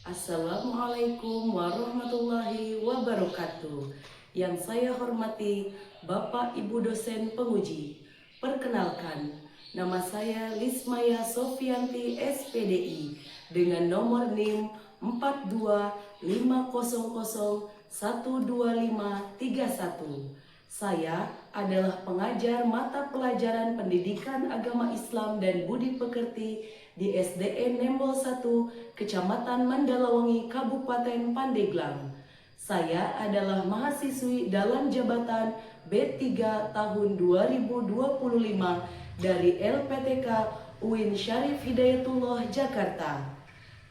Assalamualaikum warahmatullahi wabarakatuh. Yang saya hormati Bapak Ibu dosen penguji. Perkenalkan, nama saya Lismaya Sofianti SPDI dengan nomor NIM 425001251. Saya adalah pengajar mata pelajaran Pendidikan Agama Islam dan Budi Pekerti di SDN Nembol 1, Kecamatan Mandalawangi, Kabupaten Pandeglang. Saya adalah mahasiswi dalam jabatan B3 tahun 2025 dari LPTK UIN Syarif Hidayatullah Jakarta.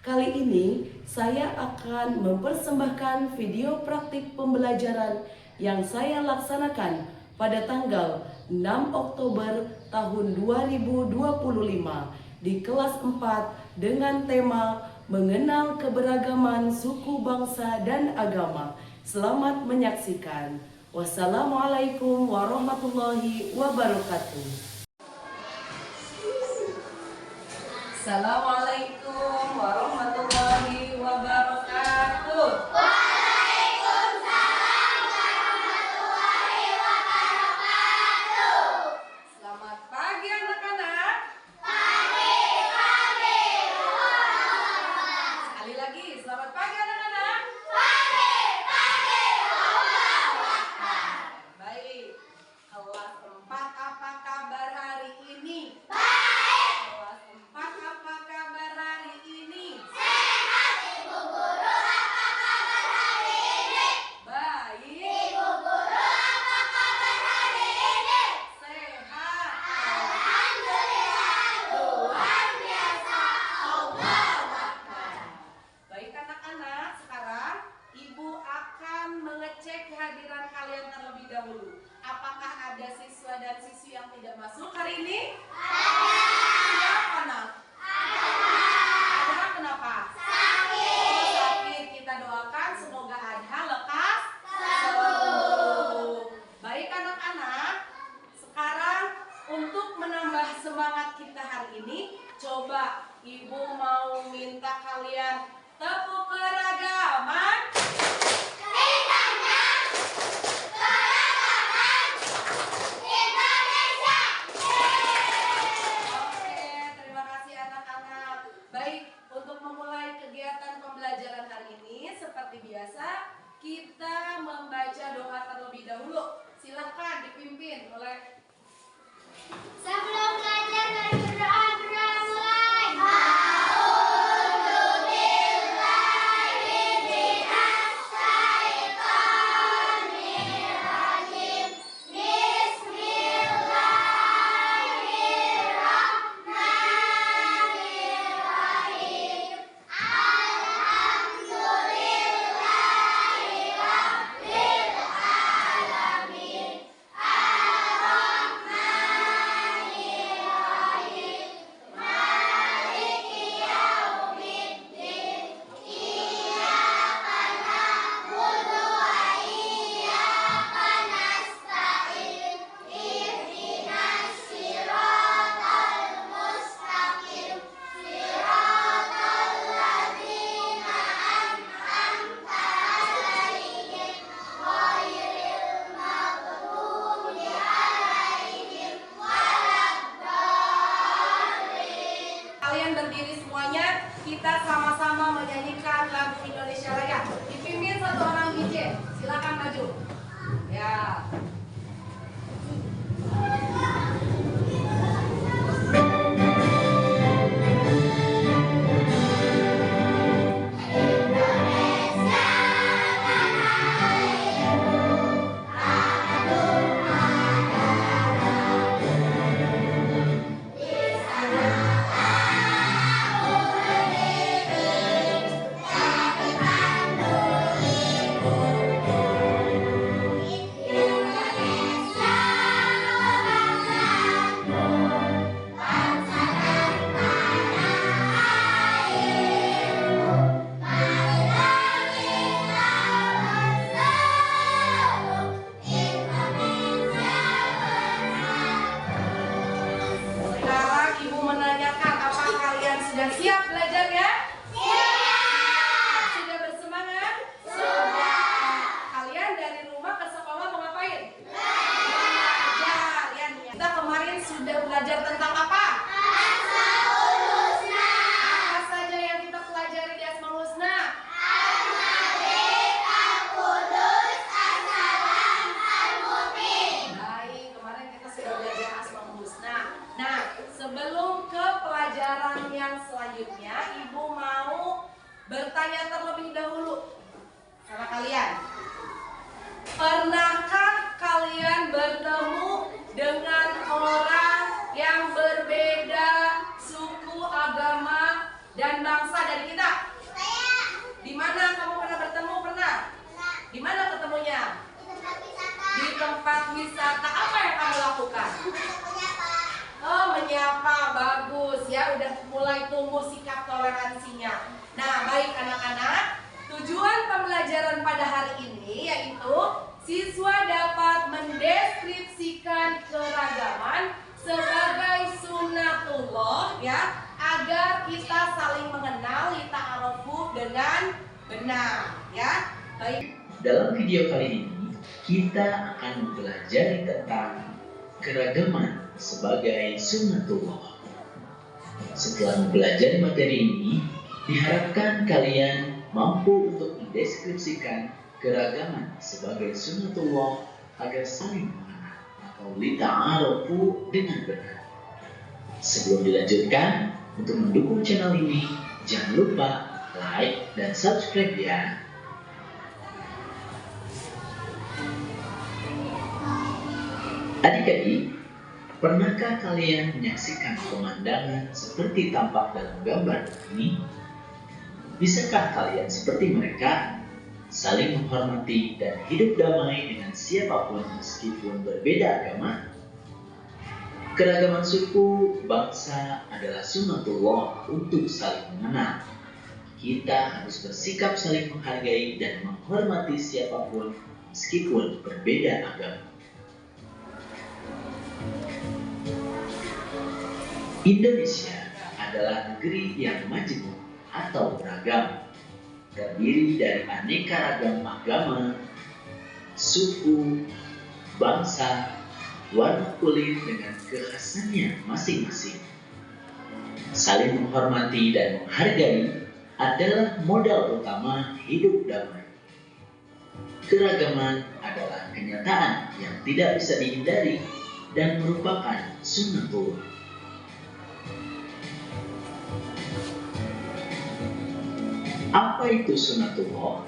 Kali ini saya akan mempersembahkan video praktik pembelajaran yang saya laksanakan pada tanggal 6 Oktober tahun 2025 di kelas 4 dengan tema Mengenal Keberagaman Suku, Bangsa, dan Agama. Selamat menyaksikan. Wassalamualaikum warahmatullahi wabarakatuh. Assalamualaikum warahmatullahi wabarakatuh. Waalaikumsalam warahmatullahi wabarakatuh. Selamat pagi anak-anak. Pagi. Sekali lagi, selamat pagi anak-anak. Pagi. Baik, kelas 4 apa kabar hari ini? Baik. Kelas 4 apa kabar hari ini? Sehat. Ibu guru, apa kabar hari ini? Baik, Ibu guru, apa kabar hari ini? sehat. Alhamdulillah, luar biasa. Allahu Akbar. Baik anak-anak, sekarang Ibu akan mengecek kehadiran kalian terlebih dahulu. Apakah ada siswa dan siswi yang tidak masuk hari ini? Kenapa, Nak? Ada kenapa? Oh, sakit. Kita doakan semoga Adha lekas sembuh. Baik anak-anak, sekarang untuk menambah semangat kita hari ini, coba Ibu mau minta kalian tepuk keragaman. Indahnya keragaman Indonesia. Oke, terima kasih anak-anak. Baik, untuk memulai kegiatan pembelajaran hari ini, seperti biasa, kita membaca doa terlebih dahulu. Silahkan dipimpin oleh. Sebelum belajar mari berdoa mulai. bertanya terlebih dahulu sama kalian. Pernahkah kalian bertemu dengan orang yang berbeda suku, agama, dan bangsa dari kita? Di mana kamu pernah bertemu? Pernah? Di mana ketemunya? Di tempat wisata. Apa yang kamu lakukan? Oh, menyapa. Bagus ya, udah mulai tumbuh sikap toleransinya. Nah, baik anak-anak, tujuan pembelajaran pada hari ini yaitu siswa dapat mendeskripsikan keragaman sebagai sunatullah ya, agar kita saling mengenal ta'arufu dengan benar ya. Baik. Dalam video kali ini kita akan mempelajari tentang keragaman sebagai sunatullah. Setelah mempelajari materi ini, diharapkan kalian mampu untuk mendeskripsikan keragaman sebagai sunatullah agar saling mengenal atau lita'arufu dengan benar. Sebelum dilanjutkan, untuk mendukung channel ini, jangan lupa like dan subscribe ya. Adik-adik, pernahkah kalian menyaksikan pemandangan seperti tampak dalam gambar ini? Bisakah kalian seperti mereka, saling menghormati dan hidup damai dengan siapapun meskipun berbeda agama? Keragaman suku, bangsa adalah sunatullah untuk saling mengenal. Kita harus bersikap saling menghargai dan menghormati siapapun meskipun berbeda agama. Indonesia adalah negeri yang majemuk atau beragam, terdiri dari aneka ragam agama, suku, bangsa, warna kulit dengan kekhasannya masing-masing. Saling menghormati dan menghargai adalah modal utama hidup damai. Keragaman adalah kenyataan yang tidak bisa dihindari dan merupakan sunatullah. Apa itu sunatullah?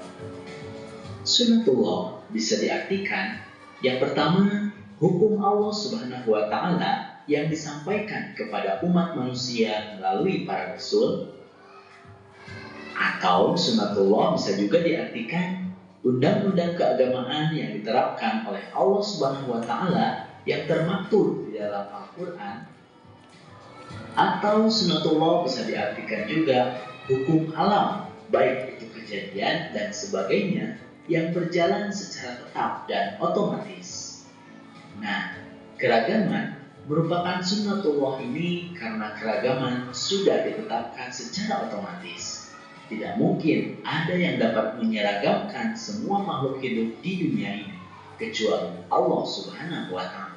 Sunatullah bisa diartikan yang pertama, hukum Allah Subhanahu wa Ta'ala yang disampaikan kepada umat manusia melalui para rasul. Atau sunatullah bisa juga diartikan undang-undang keagamaan yang diterapkan oleh Allah Subhanahu wa Ta'ala yang termaktub di dalam Al-Quran. Atau sunatullah bisa diartikan juga hukum alam, baik itu kejadian dan sebagainya yang berjalan secara tetap dan otomatis. Nah, keragaman merupakan sunatullah ini karena keragaman sudah ditetapkan secara otomatis. Tidak mungkin ada yang dapat menyeragamkan semua makhluk hidup di dunia ini kecuali Allah Subhanahu wa Ta'ala.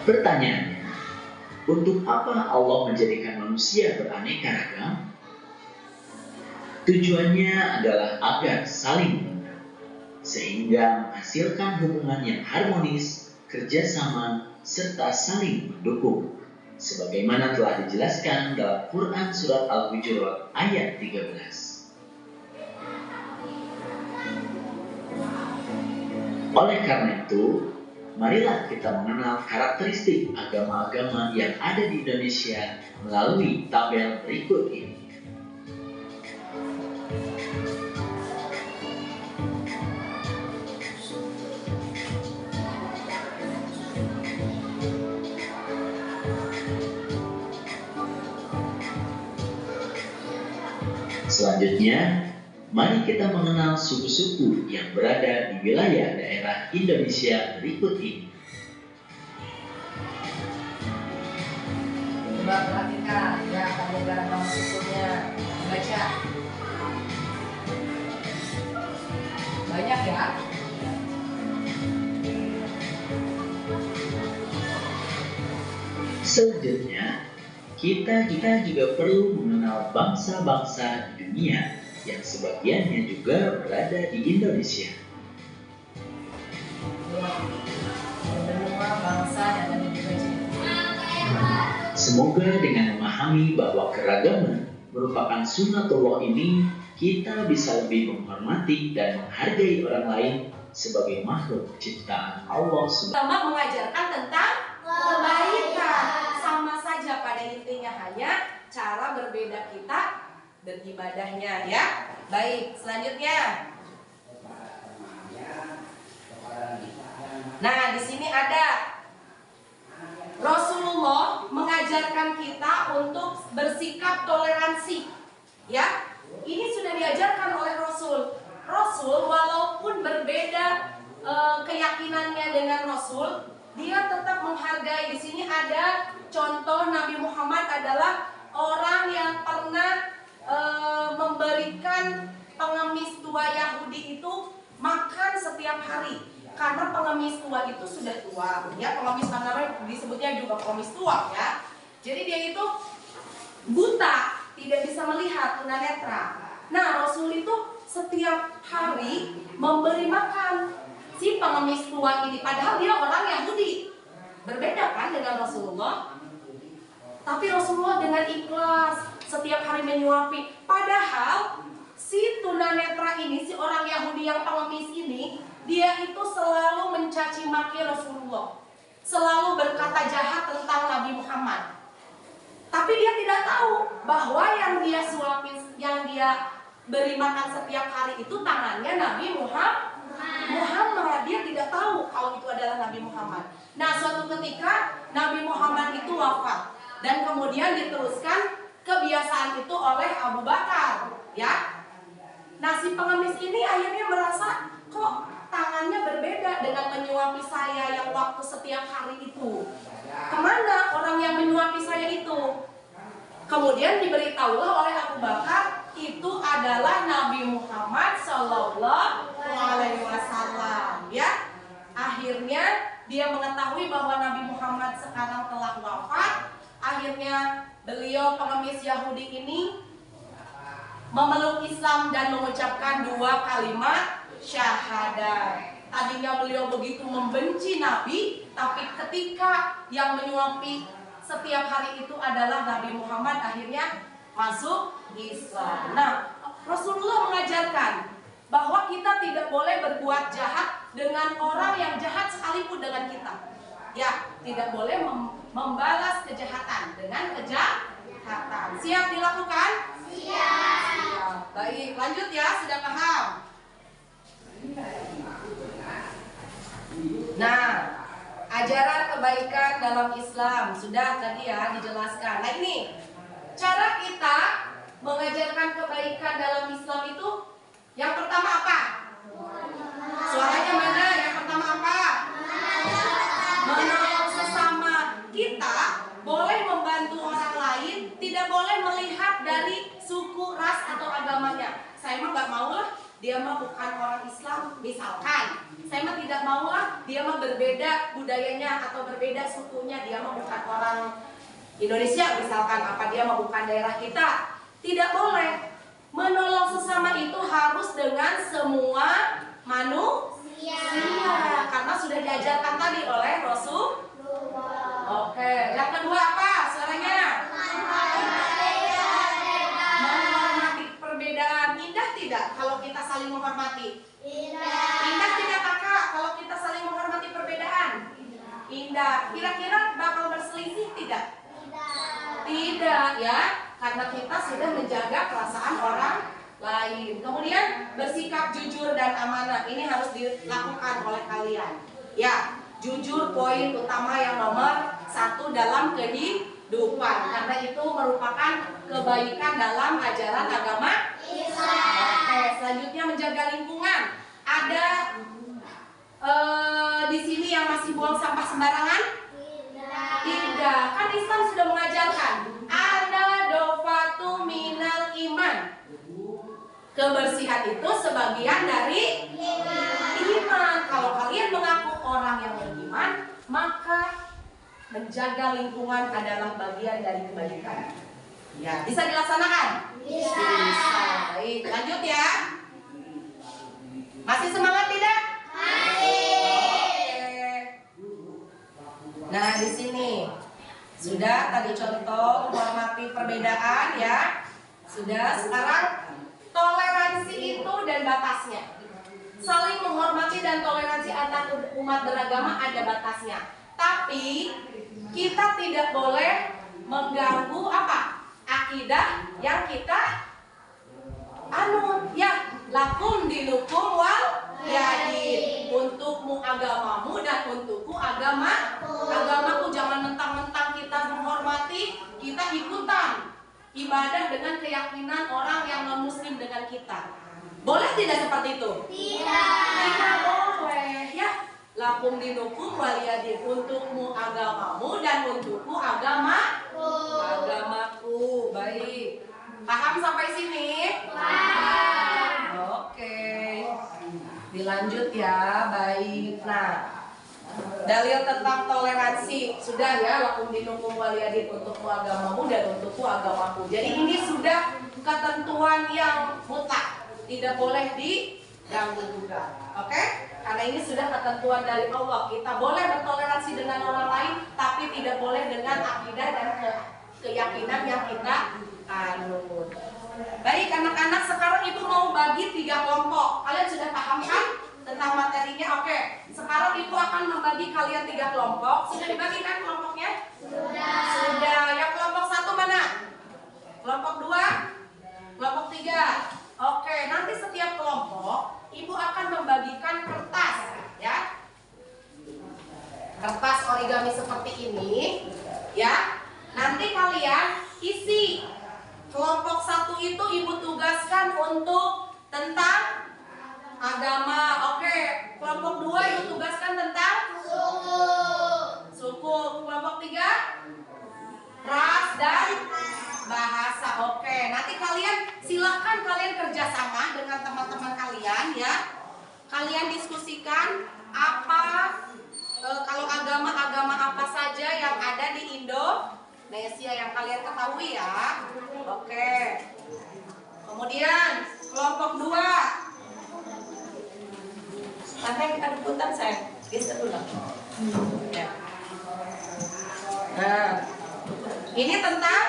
Pertanyaannya, untuk apa Allah menjadikan manusia beraneka ragam? Tujuannya adalah agar saling mengenal, sehingga menghasilkan hubungan yang harmonis, kerjasama, serta saling mendukung. Sebagaimana telah dijelaskan dalam Quran Surat Al-Hujurat ayat 13. Oleh karena itu, marilah kita mengenal karakteristik agama-agama yang ada di Indonesia melalui tabel berikut ini. Selanjutnya, mari kita mengenal suku-suku yang berada di wilayah daerah Indonesia berikut ini. Coba perhatikan ya, negara sukunya, baca. Banyak ya. Selanjutnya, kita juga perlu mengenal bangsa-bangsa di dunia yang sebagiannya juga berada di Indonesia. Benua bangsa yang ada di Indonesia. Semoga dengan memahami bahwa keragaman merupakan sunnatullah ini, kita bisa lebih menghormati dan menghargai orang lain sebagai makhluk ciptaan Allah SWT. Ulama mengajarkan tentang kebaikan. Sama saja pada intinya, hanya cara berbeda kita beribadahnya ya. Baik, selanjutnya. Nah, di sini ada Rasulullah mengajarkan kita untuk bersikap toleransi. Ya, ini sudah diajarkan oleh Rasul. Rasul walaupun berbeda keyakinannya dengan Rasul, dia tetap menghargai. Di sini ada contoh Nabi Muhammad adalah orang yang pernah memberikan pengemis tua Yahudi itu makan setiap hari. Karena pengemis tua itu sudah tua, ya, pengemis namanya disebutnya juga pengemis tua, ya. Jadi dia itu buta, tidak bisa melihat, tunanetra. Nah, Rasul itu setiap hari memberi makan si pengemis tua ini, padahal dia orang Yahudi. Berbeda kan dengan Rasulullah? Tapi Rasulullah dengan ikhlas setiap hari menyuapi. Padahal si tunanetra ini, si orang Yahudi yang pengemis ini, dia itu selalu mencaci maki Rasulullah, selalu berkata jahat tentang Nabi Muhammad. Tapi dia tidak tahu bahwa yang dia suapin, yang dia beri makan setiap hari itu tangannya Nabi Muhammad. Dia tidak tahu kalau itu adalah Nabi Muhammad. Nah, suatu ketika Nabi Muhammad itu wafat dan kemudian diteruskan kebiasaan itu oleh Abu Bakar, ya. Nah, si pengemis ini akhirnya merasa, kok tangannya berbeda dengan menyuapi saya yang waktu setiap hari itu. Kemana orang yang menyuapi saya itu? Kemudian diberitahulah oleh Abu Bakar, itu adalah Nabi Muhammad SAW, ya. Akhirnya dia mengetahui bahwa Nabi Muhammad sekarang telah wafat. Akhirnya beliau pengemis Yahudi ini memeluk Islam dan mengucapkan 2 kalimat syahadat. Tadinya beliau begitu membenci Nabi, tapi ketika yang menyuapi setiap hari itu adalah Nabi Muhammad, akhirnya masuk Islam. Nah, Rasulullah mengajarkan bahwa kita tidak boleh berbuat jahat dengan orang yang jahat sekalipun dengan kita. Ya, tidak boleh membalas kejahatan dengan kejahatan. Siap dilakukan? Siap. Baik, lanjut ya, sudah paham? Nah, ajaran kebaikan dalam Islam sudah tadi ya dijelaskan. Nah, ini cara kita mengajarkan kebaikan dalam Islam itu yang pertama apa? Suaranya mana? Yang pertama apa? Menolong sesama. Kita boleh membantu orang lain, tidak boleh melihat dari suku, ras atau agamanya. Saya mah nggak mau lah dia mah bukan orang Islam, misalkan. Saya mah tidak mau lah dia mah berbeda budayanya atau berbeda sukunya, dia mah bukan orang Indonesia misalkan, apa dia mah bukan daerah kita. Tidak boleh. Menolong sesama itu harus dengan semua manusia, karena sudah diajarkan tadi oleh Rasul. Oke, yang kedua apa suaranya? Menghormati perbedaan. Indah tidak kalau kita saling menghormati? Indah tidak kakak kalau kita saling menghormati perbedaan? Indah. Kira-kira bakal berselisih tidak? Tidak ya, karena kita sudah menjaga perasaan orang lain. Kemudian bersikap jujur dan amanah. Ini harus dilakukan oleh kalian. Ya, jujur poin utama yang nomor 1 dalam kehidupan, karena itu merupakan kebaikan dalam ajaran agama Islam. Oke, selanjutnya menjaga lingkungan. Ada di sini yang masih buang sampah sembarangan? Tidak. Kan Islam sudah mengajarkan ada dofatu minal iman. Kebersihan itu sebagian dari iman. Kalau kalian mengaku orang yang beriman, maka menjaga lingkungan adalah bagian dari kebaikan. Ya, bisa dilaksanakan? Bisa. Baik, lanjut ya. Masih semangat tidak? Masih. Oke. Nah, di sini Sudah tadi contoh menghormati perbedaan ya. Sudah, sekarang toleransi itu dan batasnya. Saling menghormati dan toleransi antar umat beragama ada batasnya. Tapi kita tidak boleh mengganggu apa? Akidah yang kita anut. Ya, lakum dinukum wal yadin. Untukmu agamamu dan untukku agamaku. Jangan mentang-mentang kita menghormati, kita ikutan ibadah dengan keyakinan orang yang non muslim dengan kita. Boleh tidak seperti itu? Tidak boleh ya. Lakum dinukum waliyadin. Untukmu agamamu dan untukku agamaku. Baik. Paham sampai sini? Oke. Dilanjut ya. Baik. Nah, dalil tentang toleransi sudah ya. Lakum dinukum waliyadin. Untukmu agamamu dan untukku agamaku. Jadi ini sudah ketentuan yang mutlak. Tidak boleh diganggu juga. Oke? Karena ini sudah ketentuan dari Allah. Kita boleh bertoleransi dengan orang lain, tapi tidak boleh dengan akidah dan keyakinan yang kita anut. Baik anak-anak, sekarang ibu mau bagi 3 kelompok. Kalian sudah paham kan tentang materinya? Oke. Sekarang ibu akan membagi kalian 3 kelompok. Sudah dibagikan kelompoknya? Sudah. Yang kelompok 1 mana? Kelompok 2? Kelompok 3? Oke, nanti setiap kelompok ibu akan membagikan kertas ya. Kertas origami seperti ini ya. Nanti kalian isi. Kelompok 1 itu ibu tugaskan untuk tentang agama. Oke, kelompok 2 ibu tugaskan tentang suku. Kelompok 3 ras dan bahasa. Oke, nanti kalian silahkan kalian kerjasama dengan teman-teman kalian ya. Kalian diskusikan apa kalau agama-agama apa saja yang ada di Indonesia yang kalian ketahui ya. Oke. Kemudian kelompok 2. Sampai kita rebutan saya. Geser dulu. Ya. Nah, ini tentang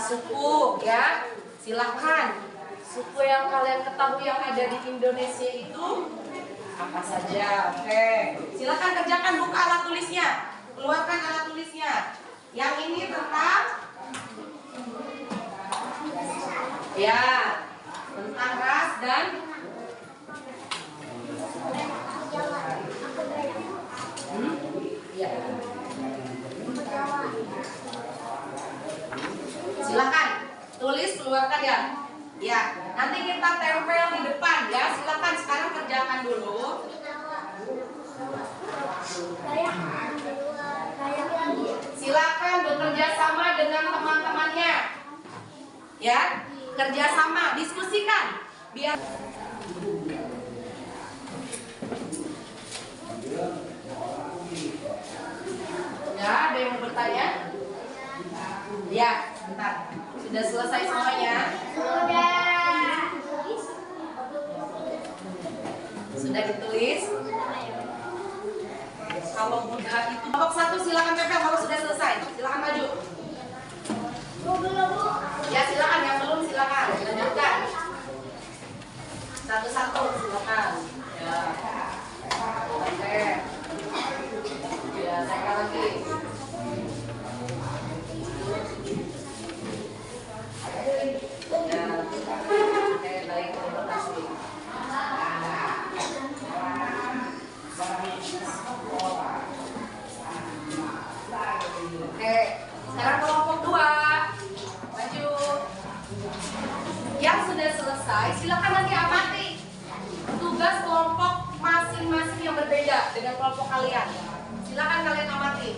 suku ya. Silahkan suku yang kalian ketahui yang ada di Indonesia itu apa saja. Oke, silahkan kerjakan, buka alat tulisnya, keluarkan alat tulisnya. Yang ini tentang ya, tentang ras dan ya. Silakan tulis, keluarkan ya. Ya, nanti kita tempel di depan ya. Silakan sekarang kerjakan dulu. Silakan bekerja sama dengan teman-temannya. Ya, kerjasama, diskusikan. Biar ya, ada yang mau bertanya? Ya, bentar. Sudah selesai semuanya? Sudah ditulis? Kalau mudah itu kelompok 1 silakan tempel kalau sudah selesai. Silakan maju. Ya, silakan, yang belum silakan lanjutkan. Satu-satu silakan. Ya. Oke. Ya, saya lagi. Oke, baik, terima kasih. Oke, sekarang kelompok 2 maju. Yang sudah selesai, silakan nanti amati tugas kelompok masing-masing yang berbeda dengan kelompok kalian. Silakan kalian amati.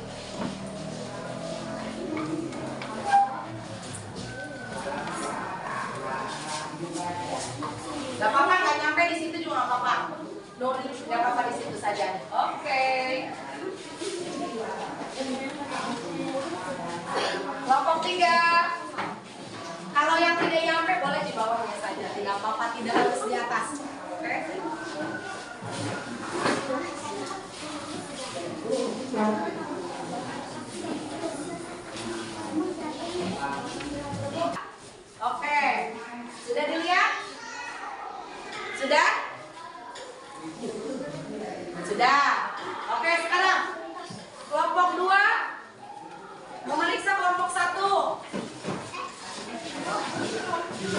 Gak apa-apa, nggak nyampe di situ juga nggak apa-apa. Nggak apa-apa di situ saja. Oke. Kelompok 3. Kalau yang tidak nyampe boleh di bawahnya saja. Tidak apa-apa, tidak harus di atas. Oke. Oke, sudah dilihat? Sudah? Sudah. Oke, sekarang kelompok 2 memeriksa kelompok 1.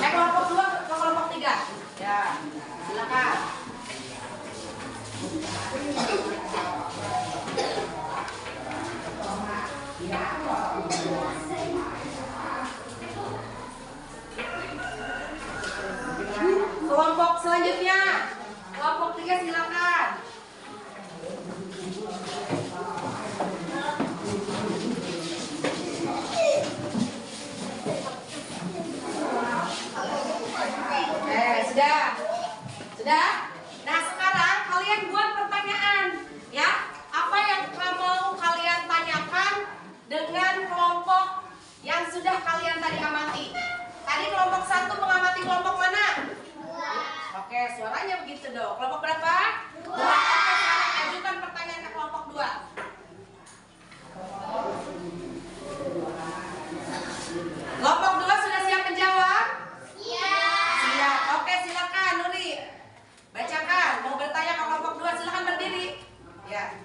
Kelompok 2 ke kelompok 3. Ya, silakan. Kelompok selanjutnya, kelompok 3 silakan. Sudah? Nah, sekarang kalian buat pertanyaan, ya. Apa yang mau kalian tanyakan dengan kelompok yang sudah kalian tadi amati? Tadi kelompok 1 mengamati kelompok mana? 2. Oke, suaranya begitu dong. Kelompok berapa? 2. Oke, sekarang ajukan pertanyaan ke kelompok 2. Kelompok 2 sudah siap menjawab? Iya. Siap. Oke, silakan Nuri. Bacakan. Mau bertanya ke kelompok 2, silakan berdiri. Ya.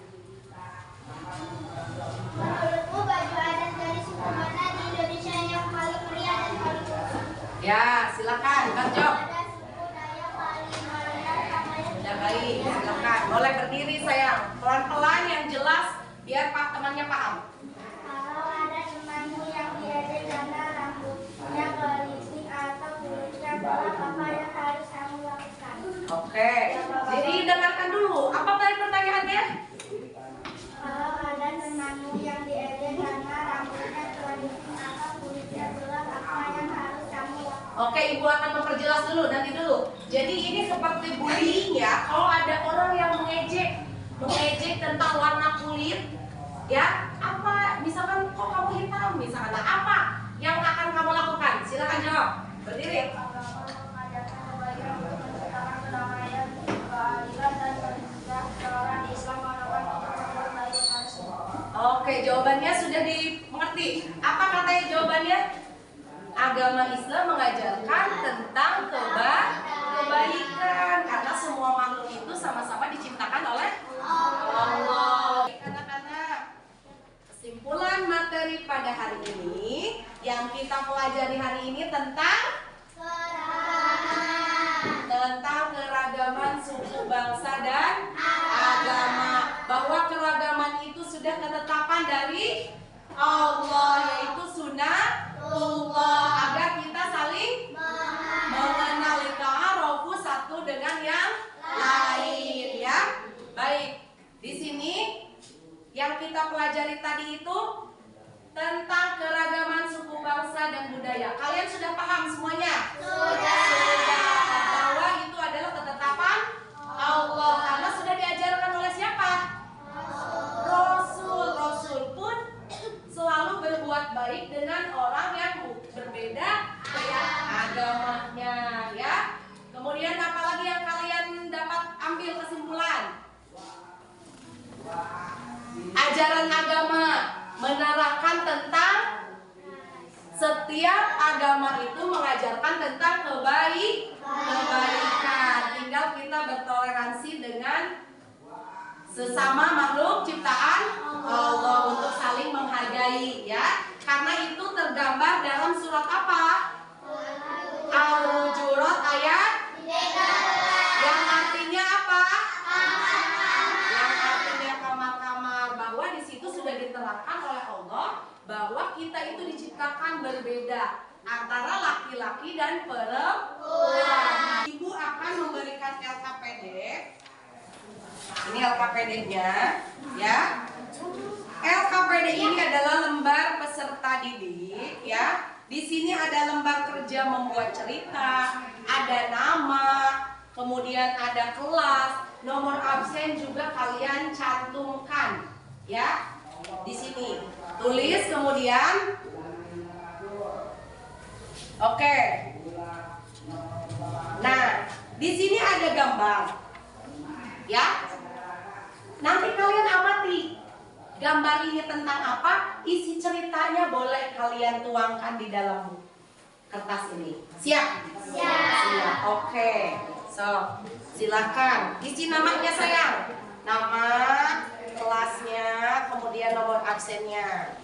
Menurutmu baju adat dari suku mana di Indonesia yang paling meriah dan paling lucu? Ya, silakan Bang Jok. Ada suku Dayak paling meriah namanya. Udah baik, silakan. Boleh berdiri sayang. Pelan-pelan yang jelas biar Pak temannya paham. Kalau ada temanmu yang diejek karena rambutnya keriting atau kulitnya gelap, apa yang harus kamu lakukan? Oke. Jadi dengarkan dulu. Apa tadi pertanyaannya? Kalau ada temanmu yang diejek karena rambutnya keriting atau kulitnya gelap, apa yang harus kamu lakukan? Oke, Ibu akan memperjelas dulu, nanti dulu. Jadi ini seperti bullying ya. Kalau ada orang yang mengejek tentang warna kulit, ya, apa? Misalkan kok kamu hitam, misalkan, nah, apa yang akan kamu lakukan? Silakan jawab. Berdiri. Mengadakan kebaikan untuk menciptakan kedamaian, keadilan dan kesejahteraan di Islam melakukan untuk berbuat baik kepada semua. Oke, jawabannya sudah dimengerti. Apa katanya jawabannya? Agama Islam mengajarkan tentang kebaikan karena semua makhluk itu sama-sama diciptakan oleh Allah. Anak-anak, kesimpulan materi pada hari ini yang kita pelajari hari ini tentang keragaman suku, bangsa, dan agama. Bahwa keragaman itu sudah ketetapan dari Allah, yaitu sunnatullah, agar kita saling mengenal ta'arufu satu dengan yang lain, ya. Baik, di sini yang kita pelajari tadi itu tentang keragaman suku, bangsa, dan budaya. Kalian sudah paham semuanya? Sudah. Bahwa itu adalah ketetapan Allah karena sudah diajarkan oleh siapa? Rasul pun selalu berbuat baik dengan orang yang berbeda agamanya, ya. Kemudian apalagi yang kalian dapat ambil kesimpulan? Ajaran agama menerangkan tentang setiap agama itu mengajarkan tentang kebaikan. Tinggal kita bertoleransi dengan sesama makhluk ciptaan Allah untuk saling menghargai, ya. Karena itu tergambar dalam surat apa? Al-Hujurat ayat 13. Yang artinya apa? Yang artinya kamar-kamar, bahwa di situ sudah diterangkan oleh Allah bahwa kita itu diciptakan berbeda antara laki-laki dan perempuan. Ibu akan memberikan LKPD. Ini LKPD-nya, ya. LKPD ini adalah lembar peserta didik, ya. Di sini ada lembar kerja membuat cerita, ada nama, kemudian ada kelas, nomor absen juga kalian cantumkan, ya. Di sini tulis, kemudian oke. Nah, di sini ada gambar, ya. Nanti kalian amati Gambar ini tentang apa? Isi ceritanya boleh kalian tuangkan di dalam kertas ini. Siap? Siap. Oke. So, silakan. Isi namanya sayang. Nama, kelasnya, kemudian nomor absennya.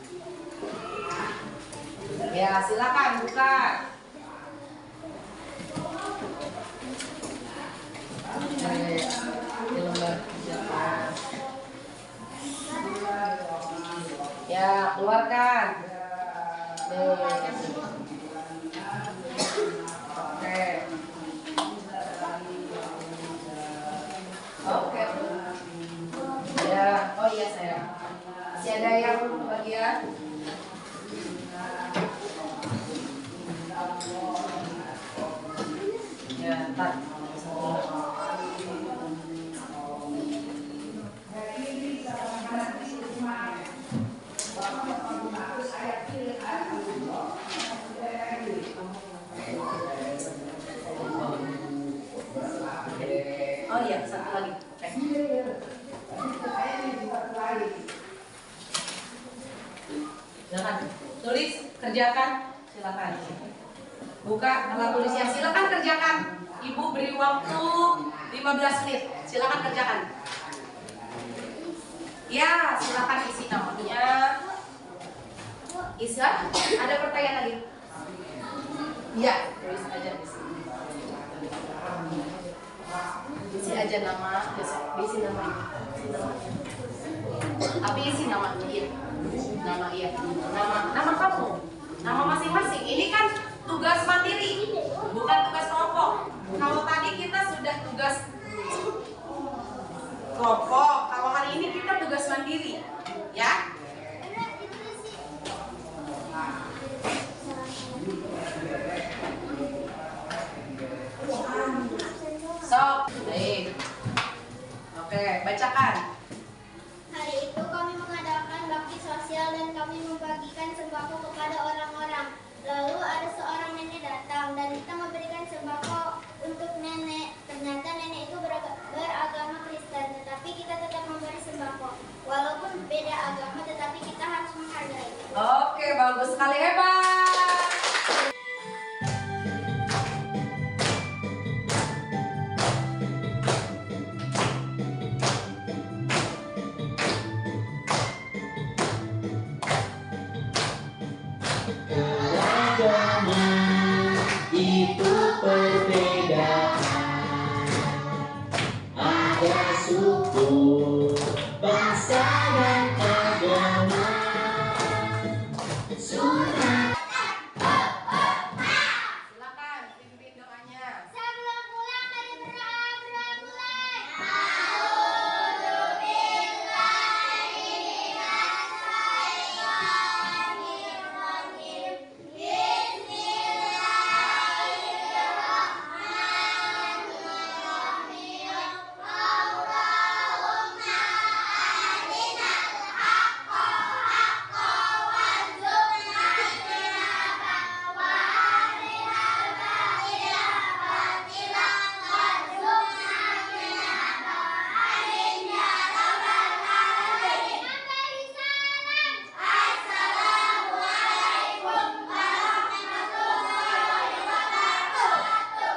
Ya, silakan buka. Ya, keluarkan. Oke. Oke. Ya, oh iya sayang. Masih ada yang bagian? Ya, tar. Oh iya, satu lagi. Silakan tulis, kerjakan. Silakan. Buka alat tulisnya. Silakan kerjakan. Ibu beri waktu 15 menit. Silakan kerjakan. Ya, silakan isi namanya. Isi. Ada pertanyaan lagi? Ya, tulis aja di sini. Isi aja nama, isi nama. Tapi isi nama iya. Nama kamu. Nama masing-masing. Ini kan tugas mandiri, bukan tugas kelompok. Kalau tadi kita sudah tugas kelompok, kalau hari ini kita tugas mandiri. Ya? So, baik. Oke, bacakan. Hari itu kami mengadakan bakti sosial dan kami membagikan sembako kepada orang-orang. Lalu ada seorang nenek datang dan kita memberikan sembako untuk nenek. Ternyata nenek itu beragama Kristen, tetapi kita tetap memberi sembako. Walaupun beda agama, tetapi kita harus menghargai. Oke, bagus sekali, hebat. Keragaman itu perbedaan, ada suku, bangsa dan agama. Surat. Silakan pimpin doanya. Sebelum pulang dari berdoa mulai.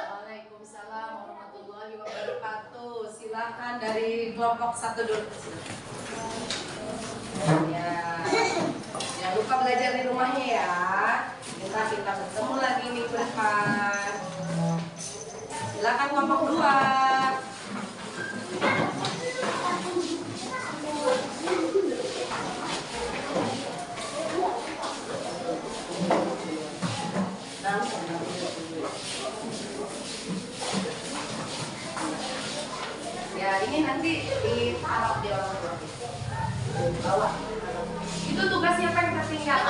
Waalaikumsalam warahmatullahi wabarakatuh. Silakan dari kelompok 1 dulu. Ya, jangan lupa belajar di rumahnya ya. Kita bertemu lagi minggu depan. Silakan kelompok 2. Ya, ini nanti ditaruh di orang tua. Bawah. Itu tugas siapa yang tertinggal?